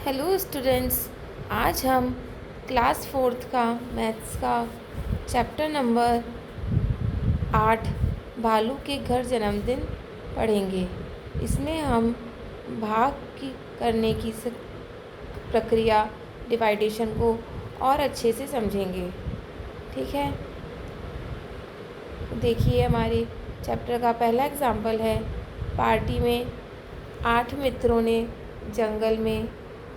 Hello students. आज हम class fourth का मैथ्स का चैप्टर नंबर 8 भालू के घर जन्मदिन पढ़ेंगे। इसमें हम भाग की करने की प्रक्रिया डिवाइडेशन को और अच्छे से समझेंगे। ठीक है, देखिए हमारे चैप्टर का पहला एग्जाम्पल है। पार्टी में 8 मित्रों ने जंगल में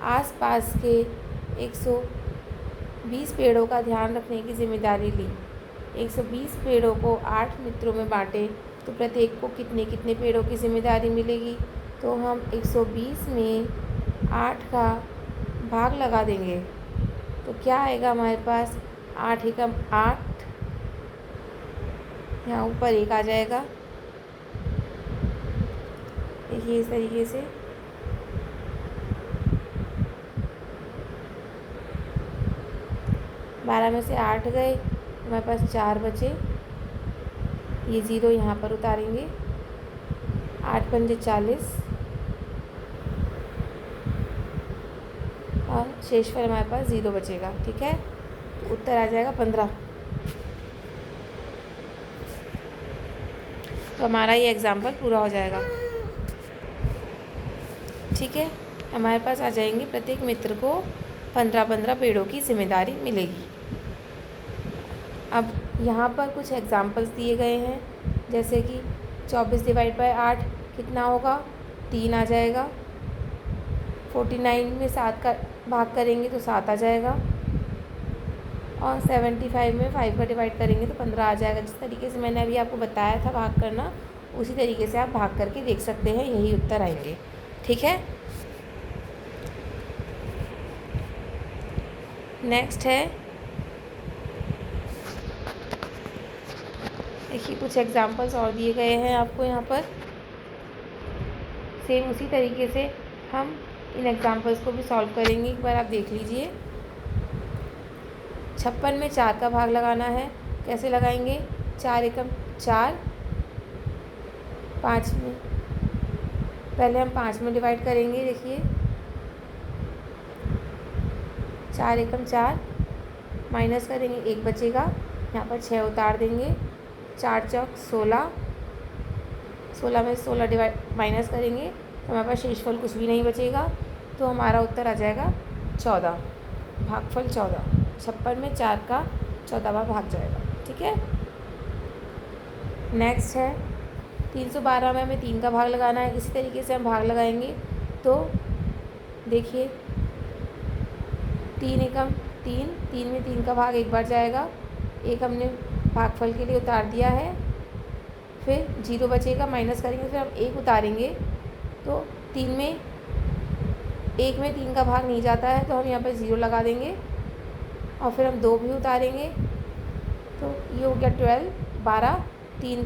आसपास के 120 पेड़ों का ध्यान रखने की जिम्मेदारी ली। 120 पेड़ों को 8 मित्रों में बांटे तो प्रत्येक को कितने कितने पेड़ों की जिम्मेदारी मिलेगी। तो हम 120 में 8 का भाग लगा देंगे तो क्या आएगा हमारे पास 8 एकम 8, यहाँ ऊपर 1 आ जाएगा। देखिए इस तरीके से 12 में से 8 गए, हमारे पास 4 बचे। ये 0 यहाँ पर उतारेंगे। 8 पंजे 40 और शेषफल हमारे पास 0 बचेगा। ठीक है, तो उत्तर आ जाएगा 15। तो हमारा ये एग्जाम्पल पूरा हो जाएगा। ठीक है, हमारे पास आ जाएंगे प्रत्येक मित्र को 15-15 पेड़ों की जिम्मेदारी मिलेगी। अब यहाँ पर कुछ एग्जाम्पल्स दिए गए हैं, जैसे कि 24 डिवाइड बाय 8 कितना होगा, 3 आ जाएगा। 49 में 7 का भाग करेंगे तो 7 आ जाएगा। और 75 में 5 का डिवाइड करेंगे तो 15 आ जाएगा। जिस तरीके से मैंने अभी आपको बताया था भाग करना, उसी तरीके से आप भाग करके देख सकते हैं, यही उत्तर आएंगे। ठीक है, नेक्स्ट है, देखिए कुछ एग्जाम्पल्स और दिए गए हैं आपको यहाँ पर। सेम उसी तरीके से हम इन एग्जाम्पल्स को भी सॉल्व करेंगे। एक बार आप देख लीजिए। 56 में 4 का भाग लगाना है। कैसे लगाएंगे, 4 एकम 4, 5 में पहले हम 5 में डिवाइड करेंगे। देखिए 4 एकम 4 माइनस करेंगे, 1 बचेगा। यहाँ पर 6 उतार देंगे। 4 चौक 16, 16 में 16 डिवाइड माइनस करेंगे तो हमारे पास शेषफल कुछ भी नहीं बचेगा। तो हमारा उत्तर आ जाएगा 14, भागफल 14। 56 में 4 का 14वां भाग जाएगा। ठीक है, नेक्स्ट है 312 में हमें 3 का भाग लगाना है। इसी तरीके से हम भाग लगाएंगे तो देखिए 3 एकम 3, 3 में 3 का भाग एक बार जाएगा। 1 हमने भागफल के लिए उतार दिया है, फिर 0 बचेगा, माइनस करेंगे, फिर हम 1 उतारेंगे तो 3 में 1 में 3 का भाग नहीं जाता है तो हम यहाँ पर 0 लगा देंगे। और फिर हम 2 भी उतारेंगे तो ये हो गया 12, 12, 3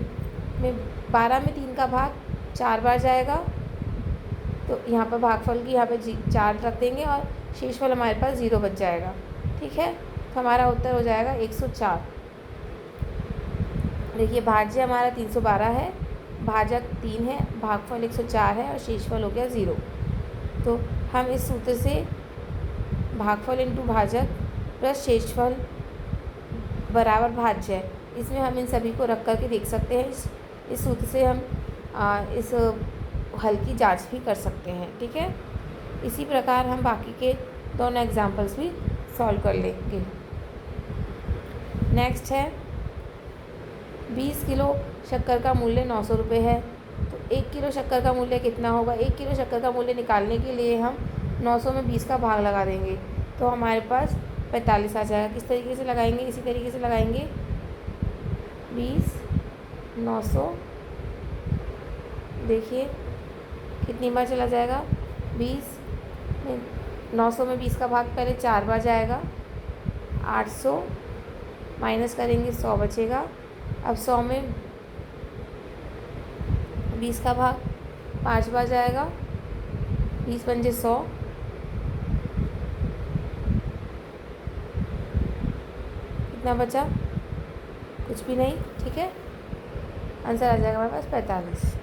में 12 में 3 का भाग 4 बार जाएगा तो यहाँ पर भागफल की यहाँ पे 4 रख देंगे और शेषफल हमारे पास 0 बच जाएगा। ठीक है, तो हमारा उत्तर हो जाएगा 104। देखिए भाज्य हमारा 312 है, भाजक 3 है, भागफल 104 है और शेषफल हो गया 0। तो हम इस सूत्र से भागफल इंटू भाजक प्लस शेषफल बराबर भाज्य है, इसमें हम इन सभी को रख करके देख सकते हैं। इस सूत्र से हम इस हल की जांच भी कर सकते हैं। ठीक है, इसी प्रकार हम बाकी के दोनों एग्जाम्पल्स भी सॉल्व कर लेंगे। नेक्स्ट है 20 किलो शक्कर का मूल्य 900 रुपये है। तो 1 किलो शक्कर का मूल्य कितना होगा। 1 किलो शक्कर का मूल्य निकालने के लिए हम 900 में 20 का भाग लगा देंगे तो हमारे पास 45 आ जाएगा। किस तरीके से लगाएंगे, इसी तरीके से लगाएंगे। 20 900, देखिए कितनी बार चला जाएगा। 20 में 900 में 20 का भाग पहले 4 बार जाएगा। 800 माइनस करेंगे, 100 बचेगा। अब 100 में 20 का भाग 5 बार जाएगा। 20 पंजे 100, कितना बचा, कुछ भी नहीं। ठीक है, आंसर आ जाएगा हमारे पास 45।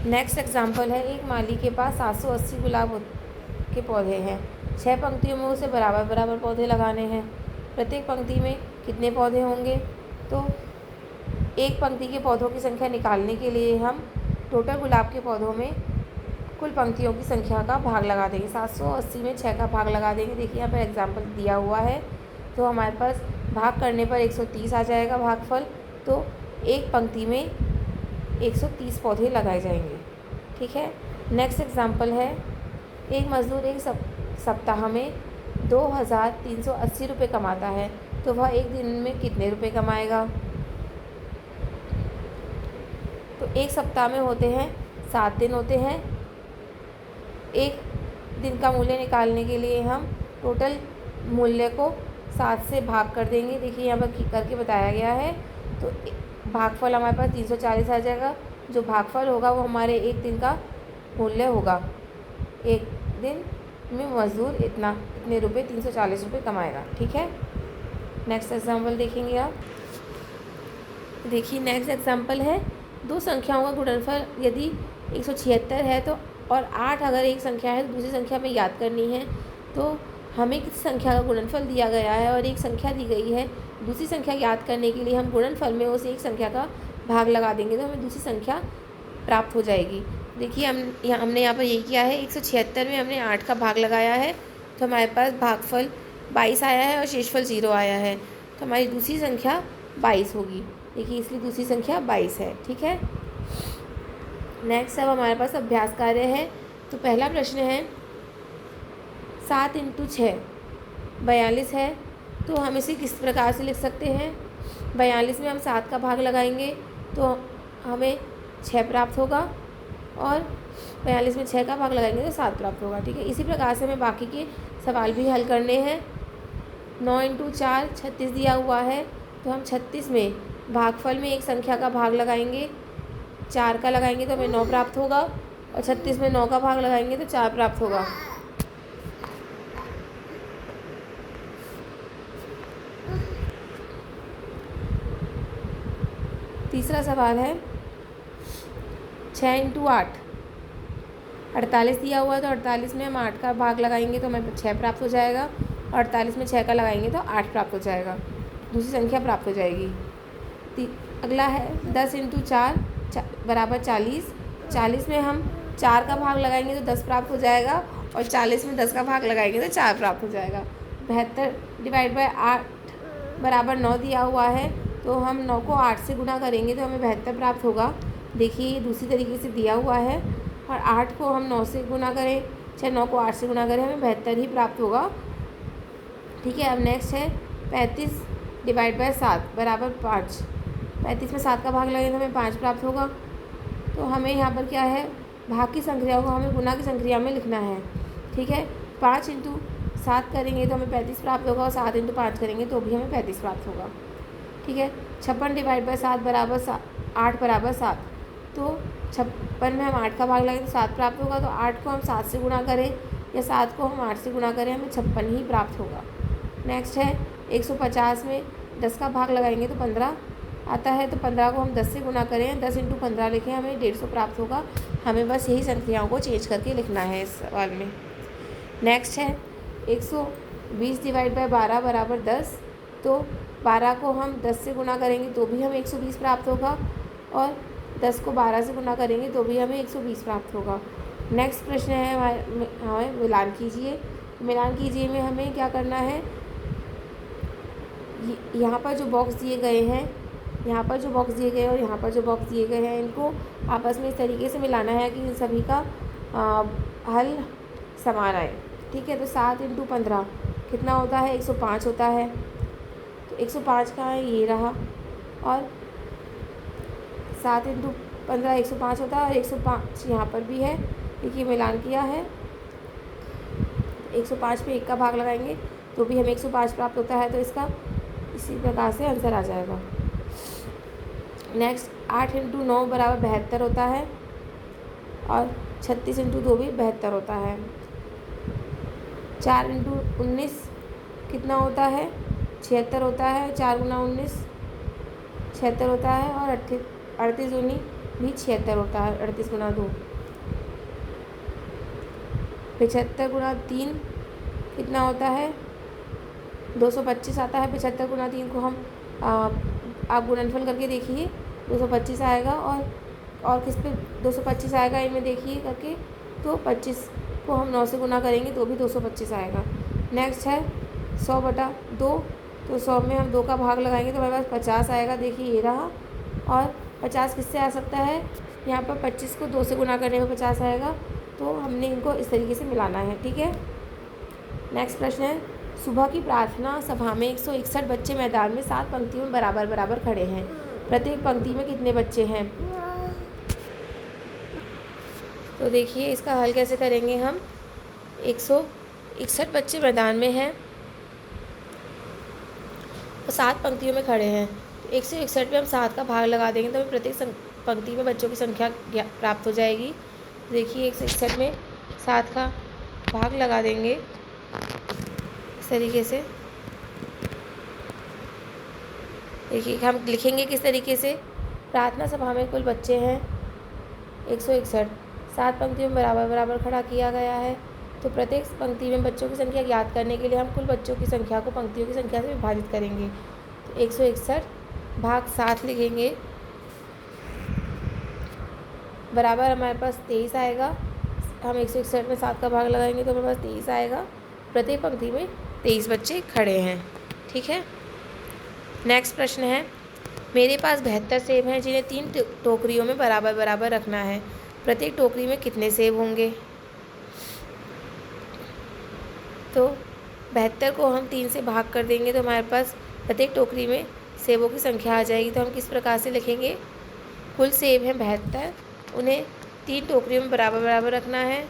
नेक्स्ट एग्जाम्पल है, एक माली के पास 780 गुलाब के पौधे हैं। 6 पंक्तियों में उसे बराबर बराबर पौधे लगाने हैं। प्रत्येक पंक्ति में कितने पौधे होंगे? तो एक पंक्ति के पौधों की संख्या निकालने के लिए हम टोटल गुलाब के पौधों में कुल पंक्तियों की संख्या का भाग लगा देंगे। 780 में 6 का भाग लगा देंगे। देखिए यहाँ पर एग्जाम्पल दिया हुआ है, तो हमारे पास भाग करने पर 130 आ जाएगा भागफल। तो एक पंक्ति में 130 पौधे लगाए जाएंगे। ठीक है। नेक्स्ट एग्जाम्पल है, एक मज़दूर एक सप्ताह में 2380 रुपये कमाता है, तो वह एक दिन में कितने रुपए कमाएगा? तो एक सप्ताह में होते हैं 7 दिन होते हैं। एक दिन का मूल्य निकालने के लिए हम टोटल मूल्य को 7 से भाग कर देंगे। देखिए यहाँ पर करके बताया गया है। तो भागफल हमारे पास 340 आ जाएगा। जो भागफल होगा वो हमारे एक दिन का मूल्य होगा। एक दिन में मज़दूर इतने रुपए 340 रुपये कमाएगा। ठीक है। नेक्स्ट एग्जाम्पल देखेंगे आप। देखिए नेक्स्ट एग्जाम्पल है, दो संख्याओं का गुणनफल यदि 176 है तो और 8 अगर एक संख्या है तो दूसरी संख्या में याद करनी है। तो हमें किसी संख्या का गुणनफल दिया गया है और एक संख्या दी गई है। दूसरी संख्या याद करने के लिए हम गुणनफल में उस एक संख्या का भाग लगा देंगे तो हमें दूसरी संख्या प्राप्त हो जाएगी। देखिए हमने यहाँ पर यही किया है। 176 में हमने 8 का भाग लगाया है तो हमारे पास भागफल 22 आया है और शेषफल 0 आया है। तो हमारी दूसरी संख्या 22 होगी। देखिए इसलिए दूसरी संख्या 22 है। ठीक है। नेक्स्ट अब हमारे पास अभ्यास कार्य है। तो पहला प्रश्न है, 7 × 6 42 है। तो हम इसे किस प्रकार से लिख सकते हैं? 42 में हम 7 का भाग लगाएंगे तो हमें 6 प्राप्त होगा और 42 में 6 का भाग लगाएंगे तो 7 प्राप्त होगा। ठीक है। इसी प्रकार से हमें बाकी के सवाल भी हल करने हैं। 9 × 4 36 दिया हुआ है। तो हम 36 में भागफल में एक संख्या का भाग लगाएंगे, 4 का लगाएंगे तो हमें 9 प्राप्त होगा और 36 में 9 का भाग लगाएंगे तो 4 प्राप्त होगा। तीसरा सवाल है, 6 × 8 48 दिया हुआ है। तो 48 में हम 8 का भाग लगाएंगे तो हमें 6 प्राप्त हो जाएगा और 48 में 6 का लगाएंगे तो 8 प्राप्त हो जाएगा। दूसरी संख्या प्राप्त हो जाएगी। अगला है 10 × 4 बराबर 40। 40 में हम 4 का भाग लगाएंगे तो 10 प्राप्त हो जाएगा और 40 में 10 का भाग लगाएंगे तो 4 प्राप्त हो जाएगा। 72 / 8 बराबर 9 दिया हुआ है। तो हम 9 को 8 से गुणा करेंगे तो हमें 72 प्राप्त होगा। देखिए ये दूसरी तरीके से दिया हुआ है और 8 को हम 9 से गुणा करें, 9 को 8 से गुणा करें, हमें 72 ही प्राप्त होगा। ठीक है। अब नेक्स्ट है 35 / 7 बराबर 5। 35 में 7 का भाग लगेगा तो हमें 5 प्राप्त होगा। तो हमें यहाँ पर क्या है, भाग की संख्या को हमें गुना की संख्या में लिखना है। ठीक है। 5 × 7 करेंगे तो हमें 35 प्राप्त होगा और 7 × 5 करेंगे तो भी हमें 35 प्राप्त होगा। ठीक है। 56 / 7 बराबर 8 बराबर 7। तो 56 में हम 8 का भाग लगाएंगे तो 7 प्राप्त होगा। तो 8 को हम 7 से गुणा करें या 7 को हम 8 से गुणा करें, हमें 56 ही प्राप्त होगा। नेक्स्ट है 150 में 10 का भाग लगाएंगे तो 15 आता है। तो 15 को हम 10 से गुणा करें, 10 × 15 लिखें, हमें 150 प्राप्त होगा। हमें बस यही संख्याओं को चेंज करके लिखना है इस सवाल में। नेक्स्ट है 120 / 12 बराबर 10। तो 12 को हम 10 से गुणा करेंगे तो भी हमें 120 प्राप्त होगा और 10 को 12 से गुणा करेंगे तो भी हमें 120 प्राप्त होगा। नेक्स्ट प्रश्न है हमें मिलान कीजिए। मिलान कीजिए में हमें क्या करना है, यहाँ पर जो बॉक्स दिए गए हैं, यहाँ पर जो बॉक्स दिए गए और यहाँ पर जो बॉक्स दिए गए हैं, इनको आपस में इस तरीके से मिलाना है कि इन सभी का हल समान आए। ठीक है। तो 7 × 15 कितना होता है? 105 होता है। तो 105 का ये रहा और 7 × 15 105 होता है और 105 यहाँ पर भी है। देखिए मिलान किया है। 105 पे 1 का भाग लगाएंगे तो भी हमें 105 प्राप्त होता है। तो इसका इसी प्रकार से आंसर आ जाएगा। नेक्स्ट 8 × 9 बराबर 72 होता है और 36 × 2 भी 72 होता है। 4 × 19 कितना होता है? 76 होता है। 4 × 19 76 होता है और 38 दूनी भी 76 होता है। 38 गुना 2 75 गुना 3 कितना होता है? 225 आता है। 75 गुना 3 को हम आप गुणनफल करके देखिए, 225 आएगा। और किस पे 225 आएगा इनमें देखिए करके, तो 25 को हम 9 से गुना करेंगे तो भी 225 आएगा। नेक्स्ट है 100/2, तो 100 में हम 2 का भाग लगाएंगे तो हमारे पास 50 आएगा। देखिए ये रहा। और 50 किससे आ सकता है? यहाँ पर 25 को 2 से गुना करने में 50 आएगा, तो हमने इनको इस तरीके से मिलाना है। ठीक है। नेक्स्ट प्रश्न है, सुबह की प्रार्थना सभा में 161 बच्चे मैदान में 7 पंक्तियों में बराबर बराबर खड़े हैं। प्रत्येक पंक्ति में कितने बच्चे हैं? तो देखिए इसका हल कैसे करेंगे हम। 161 बच्चे मैदान में हैं और 7 पंक्तियों में खड़े हैं। 161 में हम 7 का भाग लगा देंगे तो हमें प्रत्येक पंक्ति में बच्चों की संख्या प्राप्त हो जाएगी। देखिए 161 में 7 का भाग लगा देंगे इस तरीके से। देखिए हम लिखेंगे किस तरीके से। प्रार्थना सभा में कुल बच्चे हैं 161, 7 पंक्तियों में बराबर बराबर खड़ा किया गया है, तो प्रत्येक पंक्ति में बच्चों की संख्या ज्ञात करने के लिए हम कुल बच्चों की संख्या को पंक्तियों की संख्या से विभाजित करेंगे। तो 161 भाग 7 लिखेंगे, बराबर हमारे पास 23 आएगा। हम 161 में 7 का भाग लगाएंगे तो हमारे पास 23 आएगा। प्रत्येक पंक्ति में 23 बच्चे खड़े हैं। ठीक है। नेक्स्ट प्रश्न है, मेरे पास 72 सेब हैं जिन्हें 3 टोकरियों में बराबर बराबर रखना है। प्रत्येक टोकरी में कितने सेब होंगे? तो 72 को हम 3 से भाग कर देंगे तो हमारे पास प्रत्येक टोकरी में सेबों की संख्या आ जाएगी। तो हम किस प्रकार से लिखेंगे, कुल सेब हैं 72, उन्हें 3 टोकरियों में बराबर बराबर रखना है।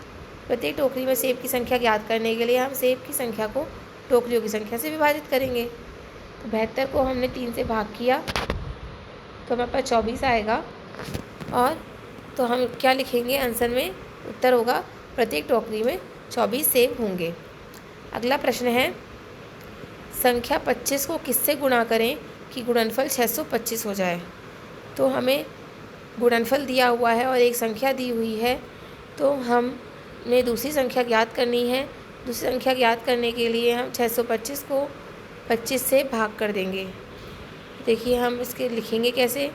प्रत्येक टोकरी में सेब की संख्या ज्ञात करने के लिए हम सेब की संख्या को टोकरियों की संख्या से विभाजित करेंगे। तो 72 को हमने 3 से भाग किया तो हमारे पास 24 आएगा। और तो हम क्या लिखेंगे आंसर में, उत्तर होगा प्रत्येक टोकरी में 24 सेब होंगे। अगला प्रश्न है, संख्या 25 को किससे गुणा करें कि गुणनफल 625 हो जाए। तो हमें गुणनफल दिया हुआ है और एक संख्या दी हुई है, तो हमने दूसरी संख्या ज्ञात करनी है। दूसरी संख्या ज्ञात करने के लिए हम 625 को 25 से भाग कर देंगे। देखिए हम इसके लिखेंगे कैसे।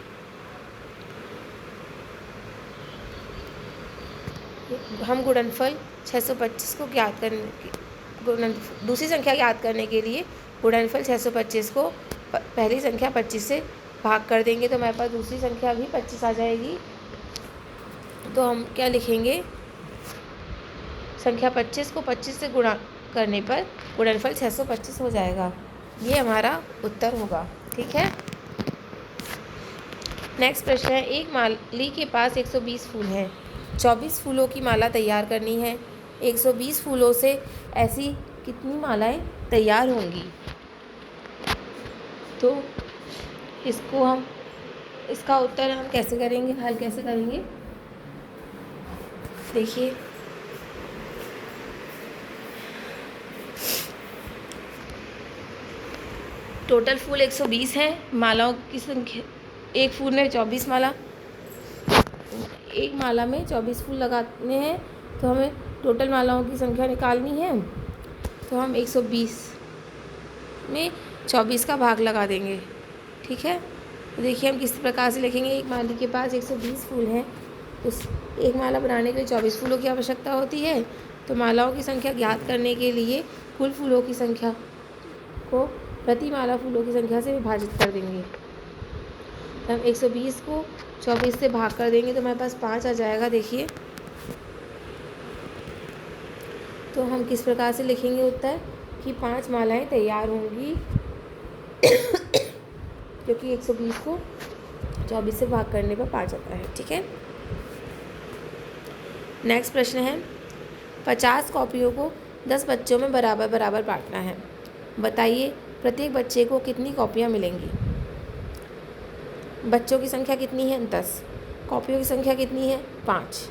हम गुणनफल 625 को ज्ञात करने दूसरी संख्या ज्ञात करने के लिए गुणनफल 625 को पहली संख्या 25 से भाग कर देंगे तो हमारे पास दूसरी संख्या भी 25 आ जाएगी। तो हम क्या लिखेंगे, संख्या 25 को 25 से गुणा करने पर गुणनफल 625 हो जाएगा। ये हमारा उत्तर होगा। ठीक है। नेक्स्ट प्रश्न है, एक माली के पास 120 फूल हैं, 24 फूलों की माला तैयार करनी है। 120 फूलों से ऐसी कितनी मालाएं तैयार होंगी? तो इसका उत्तर हम कैसे करेंगे, हल कैसे करेंगे। देखिए टोटल फूल 120 हैं, मालाओं की संख्या एक फूल में 24 माला, एक माला में 24 फूल लगाने हैं, तो हमें टोटल मालाओं की संख्या निकालनी है। तो हम 120 में 24 का भाग लगा देंगे। ठीक है। तो देखिए हम किस प्रकार से लिखेंगे, एक माली के पास 120 फूल हैं, उस एक माला बनाने के लिए 24 फूलों की आवश्यकता होती है। तो मालाओं की संख्या ज्ञात करने के लिए कुल फूलों की संख्या को प्रति माला फूलों की संख्या से विभाजित कर देंगे। तो हम 120 को 24 से भाग कर देंगे तो हमारे पास 5 आ जाएगा। देखिए तो हम किस प्रकार से लिखेंगे उत्तर कि 5 मालाएं तैयार होंगी क्योंकि 120 को 24 से भाग करने पर 5 आता है। ठीक है। नेक्स्ट प्रश्न है, 50 कॉपियों को 10 बच्चों में बराबर बराबर बांटना है। बताइए प्रत्येक बच्चे को कितनी कॉपियाँ मिलेंगी। बच्चों की संख्या कितनी है 10, कॉपियों की संख्या कितनी है 5।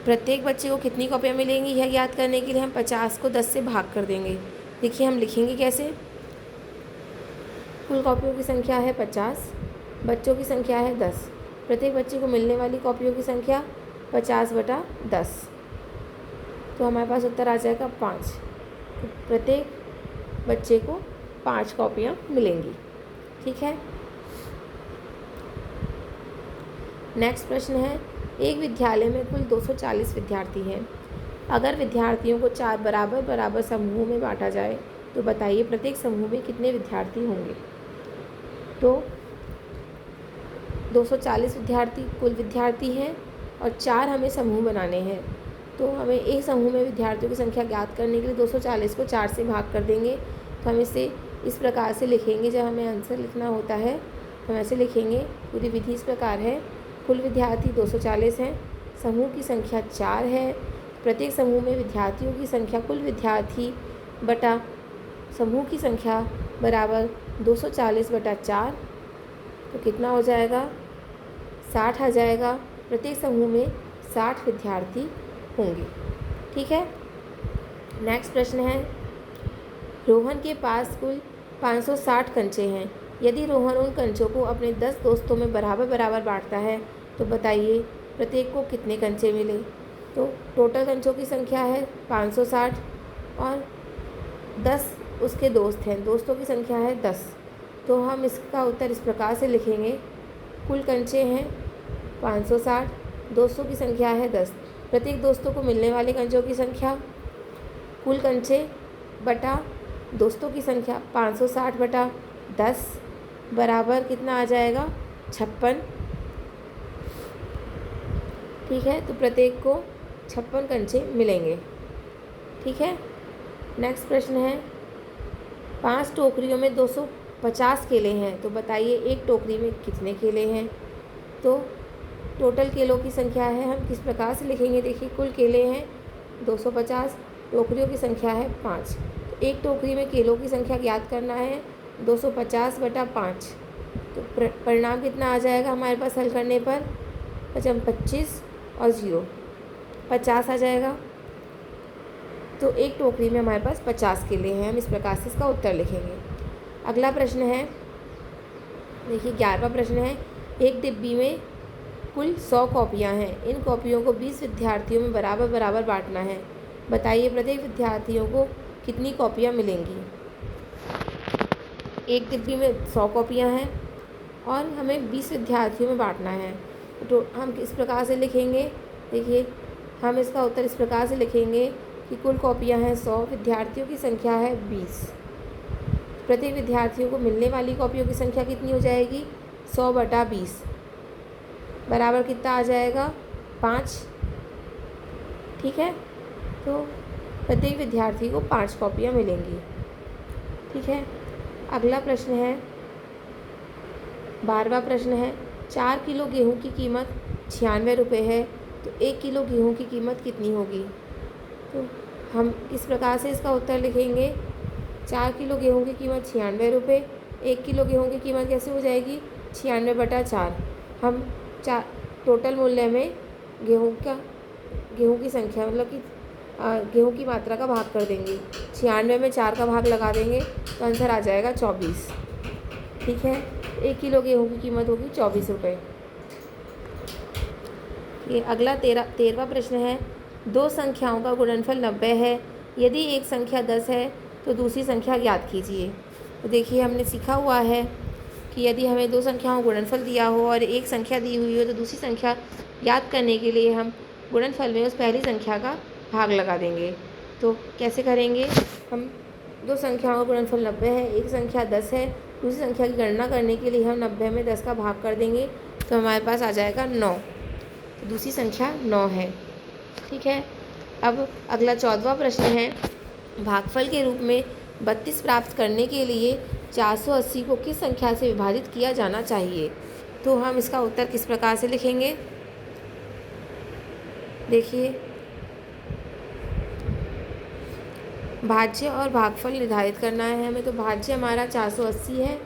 प्रत्येक बच्चे को कितनी कॉपियाँ मिलेंगी यह ज्ञात करने के लिए हम 50 को 10 से भाग कर देंगे। देखिए हम लिखेंगे कैसे, कुल कॉपियों की संख्या है 50, बच्चों की संख्या है 10, प्रत्येक बच्चे को मिलने वाली कॉपियों की संख्या 50/10। तो हमारे पास उत्तर आ जाएगा 5। तो प्रत्येक बच्चे को 5 कॉपियाँ मिलेंगी। ठीक है। नेक्स्ट प्रश्न है, एक विद्यालय में कुल 240 विद्यार्थी हैं। अगर विद्यार्थियों को 4 बराबर बराबर समूहों में बांटा जाए तो बताइए प्रत्येक समूह में कितने विद्यार्थी होंगे। तो 240 विद्यार्थी कुल विद्यार्थी हैं और 4 हमें समूह बनाने हैं। तो हमें एक समूह में विद्यार्थियों की संख्या ज्ञात करने के लिए 240 को 4 से भाग कर देंगे। तो हम इसे इस प्रकार से लिखेंगे, जब हमें आंसर लिखना होता है हम ऐसे लिखेंगे। पूरी विधि इस प्रकार है, कुल विद्यार्थी 240 हैं, समूह की संख्या 4 है, प्रत्येक समूह में विद्यार्थियों की संख्या कुल विद्यार्थी बटा समूह की संख्या बराबर 240/4। तो कितना हो जाएगा, 60 आ जाएगा। प्रत्येक समूह में 60 विद्यार्थी होंगे। ठीक है। नेक्स्ट प्रश्न है, रोहन के पास कुल 560 कंचे हैं। यदि रोहन उन कंचों को अपने 10 दोस्तों में बराबर बराबर बांटता है तो बताइए प्रत्येक को कितने कंचे मिले। तो टोटल कंचों की संख्या है 560 और 10 उसके दोस्त हैं, दोस्तों की संख्या है 10। तो हम इसका उत्तर इस प्रकार से लिखेंगे, कुल कंचे हैं 560, दोस्तों की संख्या है 10, प्रत्येक दोस्तों को मिलने वाले कंचों की संख्या कुल कंचे बटा दोस्तों की संख्या 560/10 बराबर कितना आ जाएगा, 56। ठीक है। तो प्रत्येक को 56 कंचे मिलेंगे। ठीक है। नेक्स्ट प्रश्न है, 5 टोकरियों में 250 केले हैं तो बताइए एक टोकरी में कितने केले हैं। तो टोटल केलों की संख्या है, हम किस प्रकार से लिखेंगे, देखिए कुल केले हैं 250, टोकरियों की संख्या है 5। तो एक टोकरी में केलों की संख्या ज्ञात करना है 250/5। तो परिणाम कितना आ जाएगा हमारे पास हल करने पर, 25 और 0 50 आ जाएगा। तो एक टोकरी में हमारे पास 50 केले हैं, हम इस प्रकार से इसका उत्तर लिखेंगे। अगला प्रश्न है, देखिए 11वां प्रश्न है, एक डिब्बी में कुल 100 कॉपियाँ हैं। इन कॉपियों को 20 विद्यार्थियों में बराबर बराबर बांटना है। बताइए प्रत्येक विद्यार्थियों को कितनी कॉपियाँ मिलेंगी। एक डिब्बी में 100 कॉपियाँ हैं और हमें 20 विद्यार्थियों में बांटना है। तो हम इस प्रकार से लिखेंगे, देखिए हम इसका उत्तर इस प्रकार से लिखेंगे कि कुल कॉपियाँ हैं 100, विद्यार्थियों की संख्या है 20, प्रत्येक विद्यार्थियों को मिलने वाली कॉपियों की संख्या कितनी हो जाएगी, 100/20 बराबर कितना आ जाएगा, 5। ठीक है। तो प्रत्येक विद्यार्थी को 5 कॉपियाँ मिलेंगी। ठीक है। अगला प्रश्न है, 12वां प्रश्न है, 4 किलो गेहूं की कीमत 96 रुपये है तो 1 किलो गेहूं की कीमत कितनी होगी। तो हम इस प्रकार से इसका उत्तर लिखेंगे, 4 किलो गेहूं की कीमत 96 रुपये, 1 किलो गेहूं की कीमत कैसे हो जाएगी, 96/4। हम टोटल मूल्य में गेहूं की संख्या मतलब कि गेहूं की मात्रा का भाग कर देंगे, 96 में 4 का भाग लगा देंगे तो आंसर आ जाएगा 24। ठीक है। 1 किलो गेहूं की कीमत होगी 24 रुपये। ये अगला 13वां प्रश्न है, 2 संख्याओं का गुणनफल 90 है। यदि एक संख्या 10 है तो दूसरी संख्या ज्ञात कीजिए। तो देखिए हमने सीखा हुआ है कि यदि हमें 2 संख्याओं का गुणनफल दिया हो और एक संख्या दी हुई हो तो दूसरी संख्या ज्ञात करने के लिए हम गुणनफल में उस पहली संख्या का भाग लगा देंगे। तो कैसे करेंगे, हम 2 संख्याओं का गुणनफल 90 है, एक संख्या 10 है, दूसरी संख्या की गणना करने के लिए हम 90 में 10 का भाग कर देंगे तो हमारे पास आ जाएगा 9। तो दूसरी संख्या 9 है। ठीक है। अब अगला 14वां प्रश्न है, भागफल के रूप में 32 प्राप्त करने के लिए 480 को किस संख्या से विभाजित किया जाना चाहिए। तो हम इसका उत्तर किस प्रकार से लिखेंगे, देखिए भाज्य और भागफल निर्धारित करना है हमें। तो भाज्य हमारा 480 है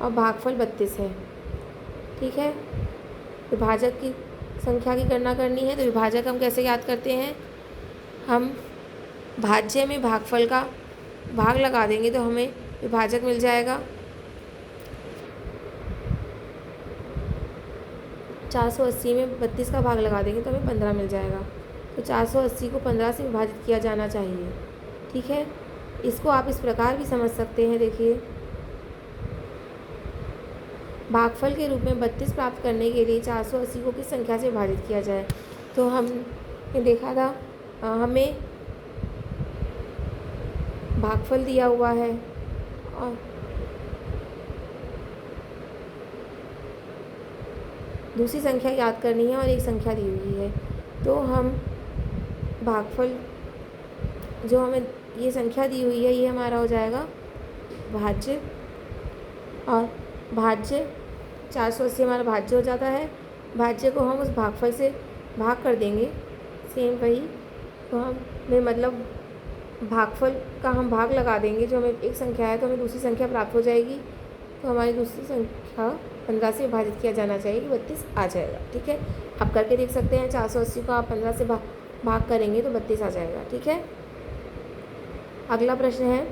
और भागफल 32 है। ठीक है। विभाजक की संख्या की गणना करनी है तो विभाजक हम कैसे याद करते हैं, हम भाज्य में भागफल का भाग लगा देंगे तो हमें विभाजक मिल जाएगा। 480 में 32 का भाग लगा देंगे तो हमें 15 मिल जाएगा। तो 480 को 15 से विभाजित किया जाना चाहिए। ठीक है, इसको आप इस प्रकार भी समझ सकते हैं। देखिए, भागफल के रूप में 32 प्राप्त करने के लिए 480 को किस संख्या से विभाजित किया जाए। तो हमने देखा था, हमें भागफल दिया हुआ है और दूसरी संख्या याद करनी है और एक संख्या दी हुई है। तो हम भागफल, जो हमें ये संख्या दी हुई है, ये हमारा हो जाएगा भाज्य, और भाज्य 480 हमारा भाज्य हो जाता है। भाज्य को हम उस भागफल से भाग कर देंगे, सेम वही। तो हमें मतलब भागफल का हम भाग लगा देंगे, जो हमें एक संख्या है तो हमें दूसरी संख्या प्राप्त हो जाएगी। तो हमारी दूसरी संख्या 15 से विभाजित किया जाना चाहिए कि 32 आ जाएगा। ठीक है, आप करके देख सकते हैं। 480 को आप 15 से भाग करेंगे तो 32 आ जाएगा। ठीक है, अगला प्रश्न है,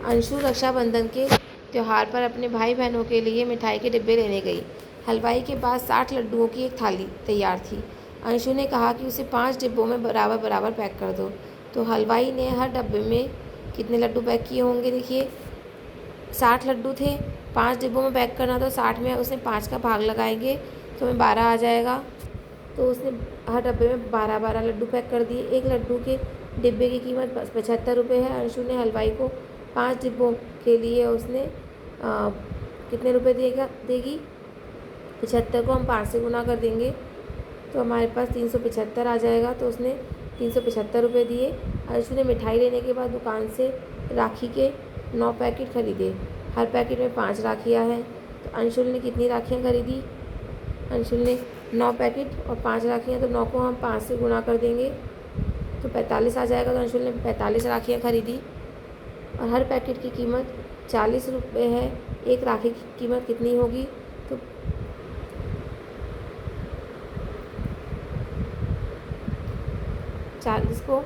अंशु रक्षाबंधन के त्यौहार पर अपने भाई बहनों के लिए मिठाई के डिब्बे लेने गई। हलवाई के पास 60 लड्डुओं की एक थाली तैयार थी। अंशु ने कहा कि उसे 5 डिब्बों में बराबर बराबर पैक कर दो। तो हलवाई ने हर डब्बे में कितने लड्डू पैक किए होंगे। देखिए, 60 लड्डू थे, 5 डिब्बों में पैक करना, तो 60 में उसने 5 का भाग लगाएंगे तो हमें 12 आ जाएगा। तो उसने हर डब्बे में 12 लड्डू पैक कर दिए। एक लड्डू के डिब्बे की कीमत 75 रुपये है। अंशु ने हलवाई को 5 डिब्बों के लिए उसने कितने रुपए देगी। 75 को हम 5 से गुना कर देंगे तो हमारे पास 375 आ जाएगा। तो उसने 375 रुपये दिए। अंशु ने मिठाई लेने के बाद दुकान से राखी के 9 पैकेट खरीदे। हर पैकेट में 5 राखियाँ हैं। तो अंशुल ने कितनी राखियाँ खरीदी। अंशुल ने 9 पैकेट और 5 राखियाँ, तो 9 को हम 5 से गुना कर देंगे तो 45 आ जाएगा। तो अंशुल ने 45 राखियाँ खरीदी और हर पैकेट की कीमत 40 रुपये है। एक राखी की कीमत कितनी होगी। तो 40 को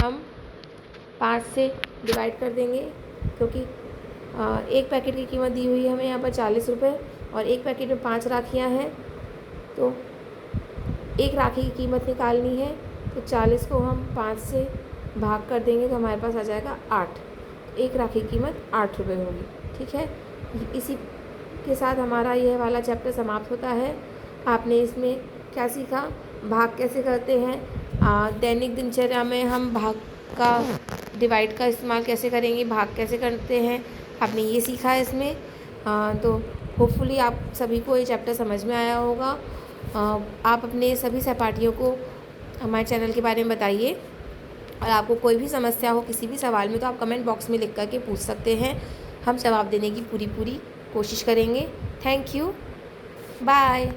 हम 5 से डिवाइड कर देंगे, क्योंकि एक पैकेट की कीमत दी हुई है हमें यहाँ पर 40 रुपये और एक पैकेट में 5 राखियाँ हैं। तो एक राखी की कीमत निकालनी है, तो 40 को हम 5 से भाग कर देंगे तो हमारे पास आ जाएगा 8। एक राखी की कीमत 8 रुपये होगी। ठीक है, इसी के साथ हमारा यह वाला चैप्टर समाप्त होता है। आपने इसमें क्या सीखा, भाग कैसे करते हैं, दैनिक दिनचर्या में हम भाग का, डिवाइड का इस्तेमाल कैसे करेंगे, भाग कैसे करते हैं, आपने ये सीखा है इसमें। तो होपफुली आप सभी को ये चैप्टर समझ में आया होगा। आप अपने सभी सहपाठियों को हमारे चैनल के बारे में बताइए, और आपको कोई भी समस्या हो किसी भी सवाल में तो आप कमेंट बॉक्स में लिख करके पूछ सकते हैं। हम जवाब देने की पूरी कोशिश करेंगे। Thank you, bye.